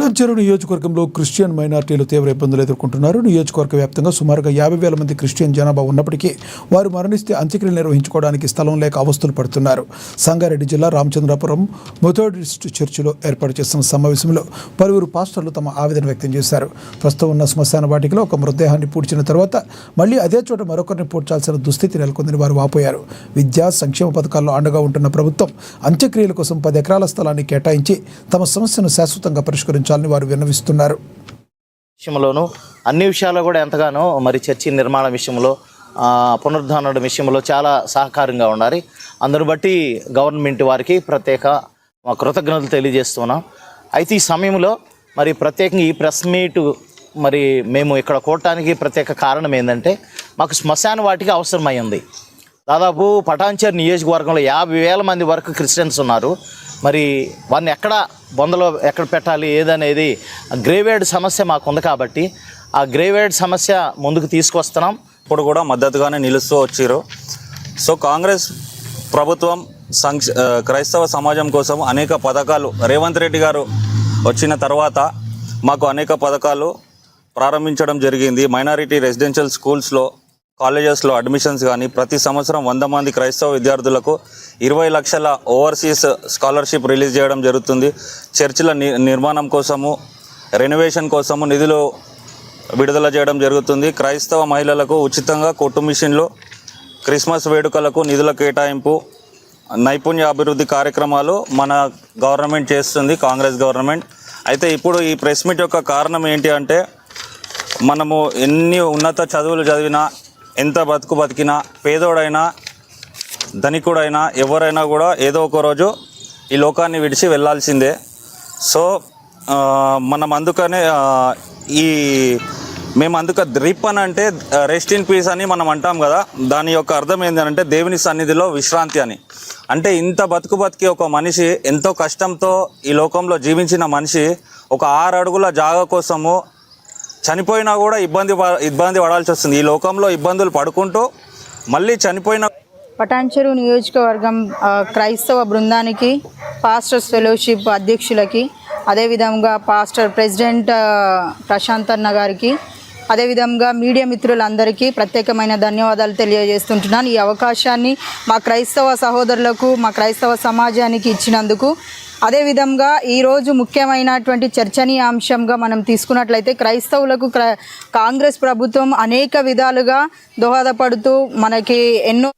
పటాన్చెరు నియోజకవర్గంలో క్రిస్టియన్ మైనార్టీలు తీవ్ర ఇబ్బందులు ఎదుర్కొంటున్నారు. నియోజకవర్గ వ్యాప్తంగా సుమారుగా 50,000 మంది క్రిస్టియన్ జనాభా ఉన్నప్పటికీ వారు మరణిస్తే అంత్యక్రియలు నిర్వహించుకోవడానికి స్థలం లేక అవస్థలు పడుతున్నారు. సంగారెడ్డి జిల్లా రామచంద్రాపురం మెథోడిస్ట్ చర్చిలో ఏర్పాటు చేసిన సమావేశంలో పలువురు పాస్టర్లు తమ ఆవేదన వ్యక్తం చేశారు. ప్రస్తుతం ఉన్న శ్మశాన వాటికలో ఒక మృతదేహాన్ని పూడ్చిన తర్వాత మళ్లీ అదే చోట మరొకరిని పూడ్చాల్సిన దుస్థితి నెలకొందని వారు వాపోయారు. విద్యా సంక్షేమ పథకాల్లో అండగా ఉంటున్న ప్రభుత్వం అంత్యక్రియల కోసం 10 ఎకరాల స్థలాన్ని కేటాయించి తమ సమస్యను శాశ్వతంగా పరిష్కరించాలని వారు విన్నవిస్తున్నారు. విషయంలోనూ అన్ని విషయాల్లో కూడా ఎంతగానో మరి చర్చి నిర్మాణ విషయంలో పునరుద్ధరణ విషయంలో చాలా సహకారంగా ఉండాలి. అందును బట్టి గవర్నమెంట్ వారికి ప్రత్యేక కృతజ్ఞతలు తెలియజేస్తున్నాం. అయితే ఈ సమయంలో మరి ప్రత్యేకంగా ఈ ప్రెస్ మీట్ మరి మేము ఇక్కడ కూడటానికి ప్రత్యేక కారణం ఏంటంటే మాకు శ్మశాన వాటికి అవసరమైంది. దాదాపు పటాన్చెరు నియోజకవర్గంలో 50,000 మంది వరకు క్రిస్టియన్స్ ఉన్నారు. మరి వారిని బొందలో ఎక్కడ పెట్టాలి ఏదనేది గ్రేవేడ్ సమస్య మాకుంది కాబట్టి ఆ గ్రేవేడ్ సమస్య ముందుకు తీసుకొస్తున్నాం. ఇప్పుడు కూడా మద్దతుగానే నిలుస్తూ వచ్చారు. సో కాంగ్రెస్ ప్రభుత్వం క్రైస్తవ సమాజం కోసం అనేక పథకాలు రేవంత్ రెడ్డి గారు వచ్చిన తర్వాత మాకు అనేక పథకాలు ప్రారంభించడం జరిగింది. మైనారిటీ రెసిడెన్షియల్ స్కూల్స్లో కాలేజెస్లో అడ్మిషన్స్ కానీ ప్రతి సంవత్సరం 100 మంది క్రైస్తవ విద్యార్థులకు 20 లక్షల ఓవర్సీస్ స్కాలర్షిప్ రిలీజ్ చేయడం జరుగుతుంది. చర్చిల నిర్మాణం కోసము రెనోవేషన్ కోసము నిధులు విడుదల చేయడం జరుగుతుంది. క్రైస్తవ మహిళలకు ఉచితంగా కొట్టు మిషన్లు, క్రిస్మస్ వేడుకలకు నిధుల కేటాయింపు, నైపుణ్య అభివృద్ధి కార్యక్రమాలు మన గవర్నమెంట్ చేస్తుంది, కాంగ్రెస్ గవర్నమెంట్. అయితే ఇప్పుడు ఈ ప్రెస్ మీట్ యొక్క కారణం ఏంటి అంటే మనము ఎన్ని ఉన్నత చదువులు చదివినా ఎంత బతికినా పేదోడైనా ధనికుడైనా ఎవరైనా కూడా ఏదో ఒక రోజు ఈ లోకాన్ని విడిచి వెళ్ళాల్సిందే. సో మనం అందుకనే మేము రిప్ అని అంటే రెస్ట్ ఇన్ పీస్ అని మనం అంటాం కదా, దాని యొక్క అర్థం ఏంటంటే దేవుని సన్నిధిలో విశ్రాంతి అని. అంటే ఇంత బతికి ఒక మనిషి ఎంతో కష్టంతో ఈ లోకంలో జీవించిన మనిషి ఒక 6 అడుగుల జాగా కోసము చనిపోయినా కూడా ఇబ్బంది పడాల్సి వస్తుంది. ఈ లోకంలో ఇబ్బందులు పడుకుంటూ మళ్ళీ చనిపోయిన పటాన్చెరు నియోజకవర్గం క్రైస్తవ బృందానికి, పాస్టర్స్ ఫెలోషిప్ అధ్యక్షులకి, అదేవిధంగా పాస్టర్ ప్రెసిడెంట్ ప్రశాంత్ అన్న గారికి, అదేవిధంగా మీడియా మిత్రులందరికీ ప్రత్యేకమైన ధన్యవాదాలు తెలియజేస్తుంటున్నాను. ఈ అవకాశాన్ని మా క్రైస్తవ సహోదరులకు, మా క్రైస్తవ సమాజానికి ఇచ్చినందుకు. అదేవిధంగా ఈరోజు ముఖ్యమైనటువంటి చర్చనీయాంశంగా మనం తీసుకున్నట్లయితే క్రైస్తవులకు కాంగ్రెస్ ప్రభుత్వం అనేక విధాలుగా దోహదపడుతూ మనకి ఎన్నో